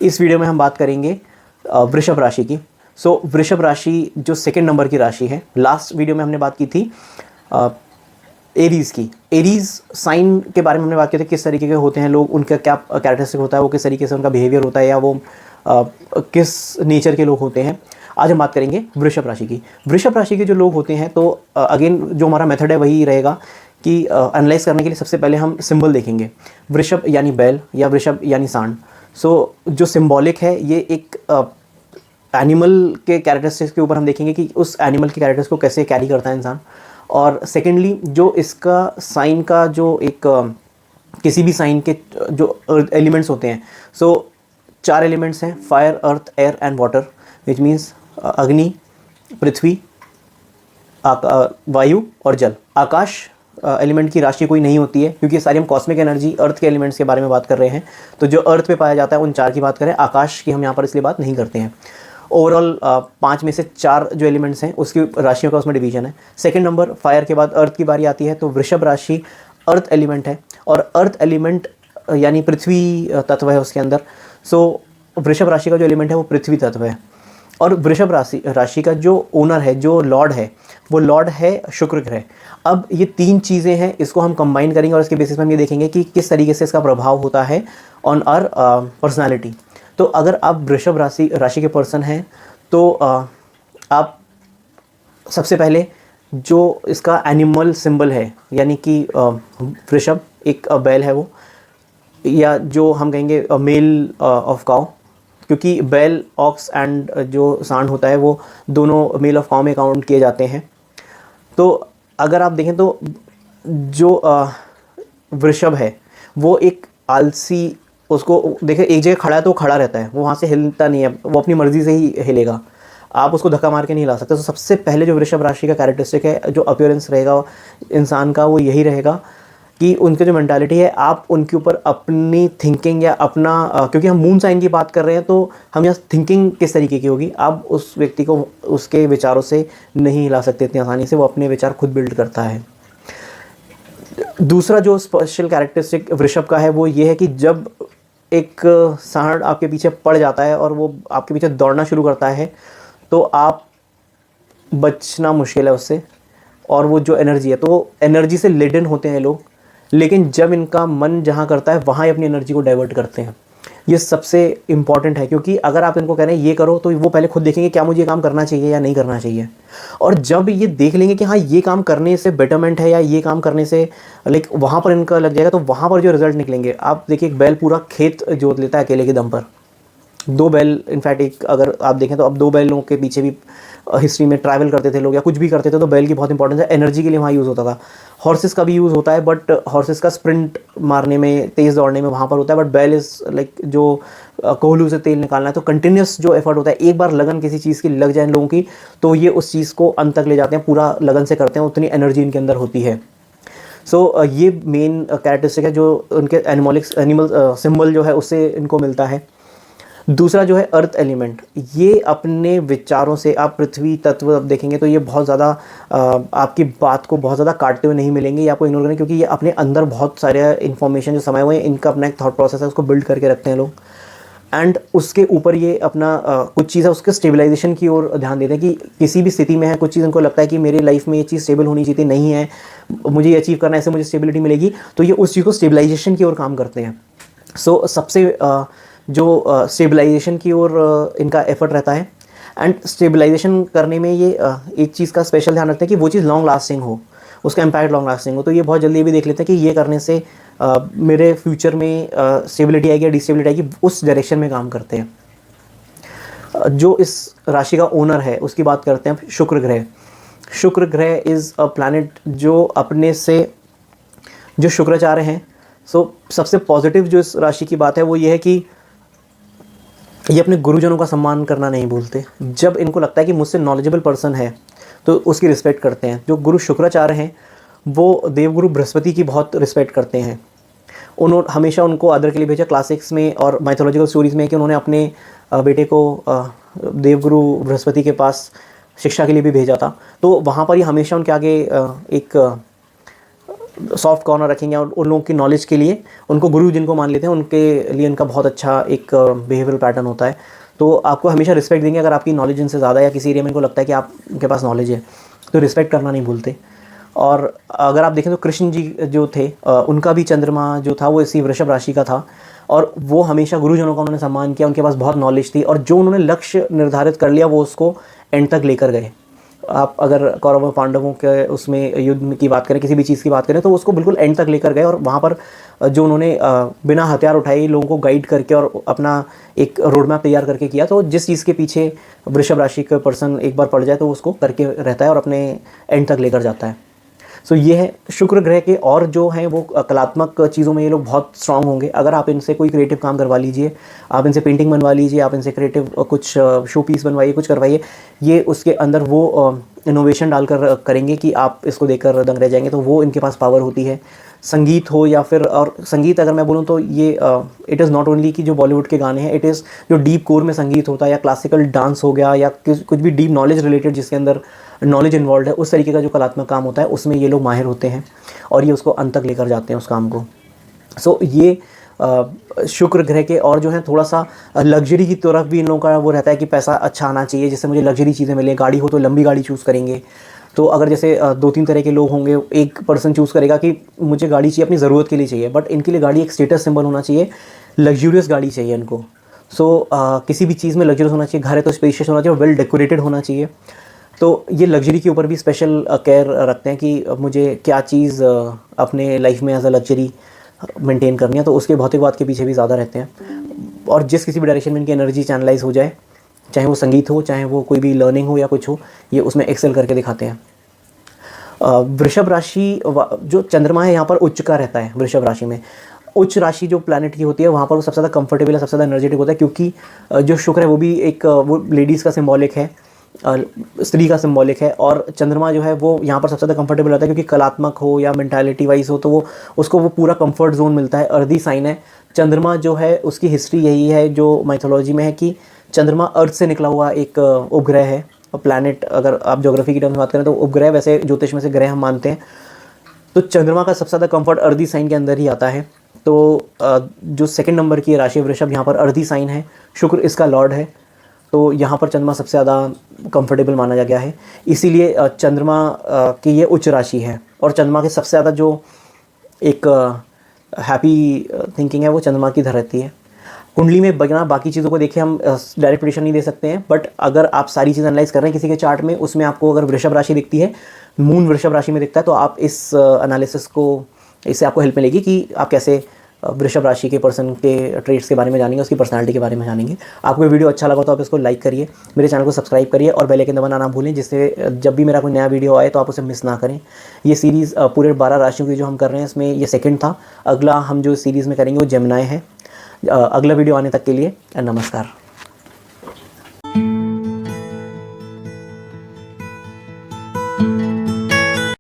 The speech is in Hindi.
इस वीडियो में हम बात करेंगे वृषभ राशि की। सो वृषभ राशि जो सेकंड नंबर की राशि है, लास्ट वीडियो में हमने बात की थी एरीज़ की। एरीज़ साइन के बारे में हमने बात की थी, किस तरीके के होते हैं लोग, उनका क्या कैरेक्टरिस्टिक होता है, वो किस तरीके से उनका बिहेवियर होता है, या वो किस नेचर के लोग होते हैं। आज हम बात करेंगे वृषभ राशि की। वृषभ राशि के जो लोग होते हैं, तो अगेन जो हमारा मेथड है वही रहेगा कि एनालाइज करने के लिए सबसे पहले हम सिंबल देखेंगे। वृषभ यानी बैल या वृषभ यानी सांड। सो जो सिंबॉलिक है, ये एक एनिमल के कैरेक्टरिस्टिक्स के ऊपर हम देखेंगे कि उस एनिमल के कैरेक्टर्स को कैसे कैरी करता है इंसान। और सेकेंडली जो इसका साइन का जो एक किसी भी साइन के जो एलिमेंट्स होते हैं, सो 4 एलिमेंट्स हैं, fire, earth, air and water, which means अग्नि, पृथ्वी, वायु और जल। आकाश एलिमेंट की राशि कोई नहीं होती है, क्योंकि सारी हम कॉस्मिक एनर्जी अर्थ के एलिमेंट्स के बारे में बात कर रहे हैं। तो जो अर्थ पे पाया जाता है उन 4 की बात करें, आकाश की हम यहाँ पर इसलिए बात नहीं करते हैं। ओवरऑल 5 में से 4 जो एलिमेंट्स हैं उसकी राशियों का उसमें डिवीजन है। सेकंड नंबर फायर के बाद अर्थ की बारी आती है, तो वृषभ राशि अर्थ एलिमेंट है, और अर्थ एलिमेंट यानी पृथ्वी तत्व है उसके अंदर। सो वृषभ राशि का जो एलिमेंट है वो पृथ्वी तत्व है। और वृषभ राशि का जो ओनर है, जो लॉर्ड है, वो लॉर्ड है शुक्र ग्रह। अब ये 3 चीज़ें हैं, इसको हम कंबाइन करेंगे और इसके बेसिस पर हम ये देखेंगे कि किस तरीके से इसका प्रभाव होता है ऑन आवर पर्सनालिटी। तो अगर आप वृषभ राशि के पर्सन हैं, तो आप सबसे पहले जो इसका एनिमल सिंबल है, यानी कि वृषभ एक बैल है वो, या जो हम कहेंगे मेल ऑफ काउ, क्योंकि बैल, ऑक्स एंड जो सांड होता है वो दोनों मेल ऑफ काउ में काउंट किए जाते हैं। तो अगर आप देखें तो जो वृषभ है वो एक आलसी, उसको देखें एक जगह खड़ा है तो खड़ा रहता है, वो वहाँ से हिलता नहीं है, वो अपनी मर्ज़ी से ही हिलेगा, आप उसको धक्का मार के नहीं हिला सकते। तो सबसे पहले जो वृषभ राशि का कैरेक्टरिस्टिक है, जो अपीयरेंस रहेगा इंसान का, वो यही रहेगा कि उनकी जो मेंटालिटी है, आप उनके ऊपर अपनी थिंकिंग या अपना क्योंकि हम मून साइन की बात कर रहे हैं, तो हम यहाँ थिंकिंग किस तरीके की होगी, आप उस व्यक्ति को उसके विचारों से नहीं हिला सकते इतनी आसानी से, वो अपने विचार खुद बिल्ड करता है। दूसरा जो स्पेशल कैरेक्टरिस्टिक वृषभ का है वो ये है कि जब एक सांड आपके पीछे पड़ जाता है और वो आपके पीछे दौड़ना शुरू करता है, तो आप बचना मुश्किल है उससे। और वो जो एनर्जी है, तो एनर्जी से लेडन होते हैं लोग, लेकिन जब इनका मन जहाँ करता है वहाँ ही अपनी एनर्जी को डाइवर्ट करते हैं। ये सबसे इम्पॉर्टेंट है, क्योंकि अगर आप इनको कह रहे हैं ये करो, तो वो पहले खुद देखेंगे क्या मुझे ये काम करना चाहिए या नहीं करना चाहिए। और जब ये देख लेंगे कि हाँ ये काम करने से बेटरमेंट है या ये काम करने से लाइक वहाँ पर इनका लग जाएगा, तो वहाँ पर जो रिजल्ट निकलेंगे, आप देखिए एक बैल पूरा खेत जोत लेता है अकेले के दम पर। 2 बैल, इनफैक्ट एक अगर आप देखें तो अब 2 बैलों के पीछे भी हिस्ट्री में ट्रैवल करते थे लोग या कुछ भी करते थे, तो बैल की बहुत इंपॉर्टेंस है, एनर्जी के लिए वहाँ यूज़ होता था। हॉर्सेस का भी यूज़ होता है, बट हॉर्सेस का स्प्रिंट मारने में, तेज़ दौड़ने में वहाँ पर होता है, बट बैल इज़ लाइक जो कोहलू से तेल निकालना है, तो कंटिन्यूस जो एफर्ट होता है, एक बार लगन किसी चीज़ की लग जाए इन लोगों की, तो ये उस चीज़ को अंत तक ले जाते हैं, पूरा लगन से करते हैं, उतनी एनर्जी इनके अंदर होती है। सो ये मेन कैरेक्टरिस्टिक है जो उनके एनिमल सिंबल जो है उससे इनको मिलता है। दूसरा जो है अर्थ एलिमेंट, ये अपने विचारों से, आप पृथ्वी तत्व देखेंगे तो ये बहुत ज़्यादा आपकी बात को बहुत ज़्यादा काटते हुए नहीं मिलेंगे या आपको इग्नोर करेंगे, क्योंकि ये अपने अंदर बहुत सारे इन्फॉर्मेशन जो समाये हुए हैं, इनका अपना एक थॉट प्रोसेस है, उसको बिल्ड करके रखते हैं लोग। एंड उसके ऊपर ये अपना कुछ चीज़ है उसके स्टेबलाइजेशन की ओर ध्यान देते हैं कि किसी भी स्थिति में है, कुछ चीज़ उनको लगता है कि मेरी लाइफ में ये चीज़ स्टेबल होनी चाहिए, नहीं है, मुझे ये अचीव करना है, ऐसे मुझे स्टेबिलिटी मिलेगी, तो ये उस चीज़ को स्टेबलाइजेशन की ओर काम करते हैं। सो सबसे जो स्टेबलाइजेशन की ओर इनका एफर्ट रहता है। एंड स्टेबलाइजेशन करने में ये एक चीज़ का स्पेशल ध्यान रखते हैं कि वो चीज़ लॉन्ग लास्टिंग हो, उसका इम्पैक्ट लॉन्ग लास्टिंग हो। तो ये बहुत जल्दी ये भी देख लेते हैं कि ये करने से मेरे फ्यूचर में स्टेबिलिटी आएगी या डिस्टेबिलिटी आएगी, उस डायरेक्शन में काम करते हैं। जो इस राशि का ओनर है उसकी बात करते हैं शुक्र ग्रह। शुक्र ग्रह इज़ अ प्लैनेट जो अपने से जो शुक्राचार्य हैं। सो सबसे पॉजिटिव जो इस राशि की बात है वो ये है कि ये अपने गुरुजनों का सम्मान करना नहीं भूलते। जब इनको लगता है कि मुझसे नॉलेजेबल पर्सन है तो उसकी रिस्पेक्ट करते हैं। जो गुरु शुक्राचार्य हैं वो देवगुरु बृहस्पति की बहुत रिस्पेक्ट करते हैं। उन्होंने हमेशा उनको आदर के लिए भेजा क्लासिक्स में और माइथोलॉजिकल स्टोरीज़ में कि उन्होंने अपने बेटे को देवगुरु बृहस्पति के पास शिक्षा के लिए भी भेजा था। तो वहाँ पर ही हमेशा उनके आगे एक सॉफ्ट कॉर्नर रखेंगे और उन लोगों की नॉलेज के लिए, उनको गुरु जिनको मान लेते हैं उनके लिए इनका बहुत अच्छा एक बिहेवियरल पैटर्न होता है। तो आपको हमेशा रिस्पेक्ट देंगे अगर आपकी नॉलेज इनसे ज़्यादा या किसी एरिया में इनको लगता है कि आपके पास नॉलेज है, तो रिस्पेक्ट करना नहीं भूलते। और अगर आप देखें तो कृष्ण जी जो थे उनका भी चंद्रमा जो था वो इसी वृषभ राशि का था, और वो हमेशा गुरुजनों का उन्होंने सम्मान किया, उनके पास बहुत नॉलेज थी, और जो उन्होंने लक्ष्य निर्धारित कर लिया वो उसको एंड तक लेकर गए। आप अगर कौरवों पांडवों के उसमें युद्ध की बात करें, किसी भी चीज़ की बात करें, तो उसको बिल्कुल एंड तक लेकर गए, और वहाँ पर जो उन्होंने बिना हथियार उठाए लोगों को गाइड करके और अपना एक रोड मैप तैयार करके किया। तो जिस चीज़ के पीछे वृषभ राशि का पर्सन एक बार पड़ जाए तो उसको करके रहता है और अपने एंड तक लेकर जाता है। सो ये है शुक्र ग्रह के, और जो हैं वो कलात्मक चीज़ों में ये लोग बहुत स्ट्रांग होंगे। अगर आप इनसे कोई क्रिएटिव काम करवा लीजिए, आप इनसे पेंटिंग बनवा लीजिए, आप इनसे क्रिएटिव कुछ शो पीस बनवाइए, कुछ करवाइए, ये उसके अंदर वो इनोवेशन डालकर करेंगे कि आप इसको देखकर दंग रह जाएंगे। तो वो इनके पास पावर होती है। संगीत हो या फिर, और संगीत अगर मैं बोलूँ तो ये इट इज़ नॉट ओनली कि जो बॉलीवुड के गाने हैं, इट इज़ जो डीप कोर में संगीत होता है, या क्लासिकल डांस हो गया, या कुछ भी डीप नॉलेज रिलेटेड जिसके अंदर नॉलेज इन्वॉल्व है, उस तरीके का जो कलात्मक काम होता है उसमें ये लोग माहिर होते हैं और ये उसको अंत तक लेकर जाते हैं उस काम को। सो ये शुक्र ग्रह के, और जो है थोड़ा सा लग्जरी की तरफ भी इन लोगों का वो रहता है कि पैसा अच्छा आना चाहिए, जिससे मुझे लग्जरी चीज़ें मिलें। गाड़ी हो तो लंबी गाड़ी चूज़ करेंगे। तो अगर जैसे 2-3 तरह के लोग होंगे, एक पर्सन चूज़ करेगा कि मुझे गाड़ी चाहिए अपनी ज़रूरत के लिए चाहिए, बट इनके लिए गाड़ी एक स्टेटस सिंबल होना चाहिए, लग्जूरियस गाड़ी चाहिए इनको। सो किसी भी चीज़ में लग्जूरियस होना चाहिए, घर है तो स्पेशियस होना चाहिए, वेल डेकोरेटेड होना चाहिए। तो ये लग्जरी के ऊपर भी स्पेशल केयर रखते हैं कि मुझे क्या चीज़ अपने लाइफ में एज अ लग्जरी मेंटेन करनी है, तो उसके भौतिकवाद के पीछे भी ज़्यादा रहते हैं। और जिस किसी भी डायरेक्शन में इनकी एनर्जी चैनलाइज हो जाए, चाहे वो संगीत हो, चाहे वो कोई भी लर्निंग हो या कुछ हो, ये उसमें एक्सेल करके दिखाते हैं। वृषभ राशि जो चंद्रमा है यहाँ पर उच्च का रहता है। वृषभ राशि में उच्च राशि जो प्लैनेट की होती है वहाँ पर वो सबसे ज़्यादा कंफर्टेबल है, सबसे ज़्यादा एनर्जेटिक होता है, क्योंकि जो शुक्र है वो भी एक वो लेडीज़ का सिम्बॉलिक है, स्त्री का सिम्बॉलिक है। और चंद्रमा जो है वो यहाँ पर सबसे ज़्यादा कंफर्टेबल रहता है, क्योंकि कलात्मक हो या मेंटालिटी वाइज हो तो वो उसको वो पूरा कंफर्ट जोन मिलता है। अर्दी साइन है चंद्रमा जो है, उसकी हिस्ट्री यही है जो माइथोलॉजी में है कि चंद्रमा अर्थ से निकला हुआ एक उपग्रह है। और प्लैनेट अगर आप ज्योग्राफी की टर्म में बात करें तो उपग्रह, वैसे ज्योतिष में से ग्रह हम मानते हैं। तो चंद्रमा का सबसे ज़्यादा कंफर्ट अर्दी साइन के अंदर ही आता है। तो जो सेकंड नंबर की राशि वृषभ, यहाँ पर अर्दी साइन है, शुक्र इसका लॉर्ड है। तो यहाँ पर चंद्रमा सबसे ज़्यादा कंफर्टेबल माना गया है, इसीलिए चंद्रमा की ये उच्च राशि है। और चंद्रमा के सबसे ज़्यादा जो एक हैप्पी थिंकिंग है वो चंद्रमा की रहती है। कुंडली में बगना बाकी चीज़ों को देखे हम डायरेक्ट प्रेडिक्शन नहीं दे सकते हैं, बट अगर आप सारी चीज़ एनालाइज कर रहे हैं किसी के चार्ट में, उसमें आपको अगर वृषभ राशि दिखती है, मून वृषभ राशि में दिखता है, तो आप इस एनालिसिस को, इससे आपको हेल्प मिलेगी कि आप कैसे वृषभ राशि के पर्सन के ट्रेट्स के बारे में जानेंगे, उसकी पर्सनालिटी के बारे में जानेंगे। आपको वीडियो अच्छा लगा तो आप इसको लाइक करिए, मेरे चैनल को सब्सक्राइब करिए और बेल आइकन दबाना ना भूलें, जिससे जब भी मेरा कोई नया वीडियो आए तो आप उसे मिस ना करें। ये सीरीज़ पूरे 12 राशियों की जो हम कर रहे हैं इसमें ये सेकंड था। अगला हम जो सीरीज़ में करेंगे वो जेमिनी है। अगला वीडियो आने तक के लिए नमस्कार।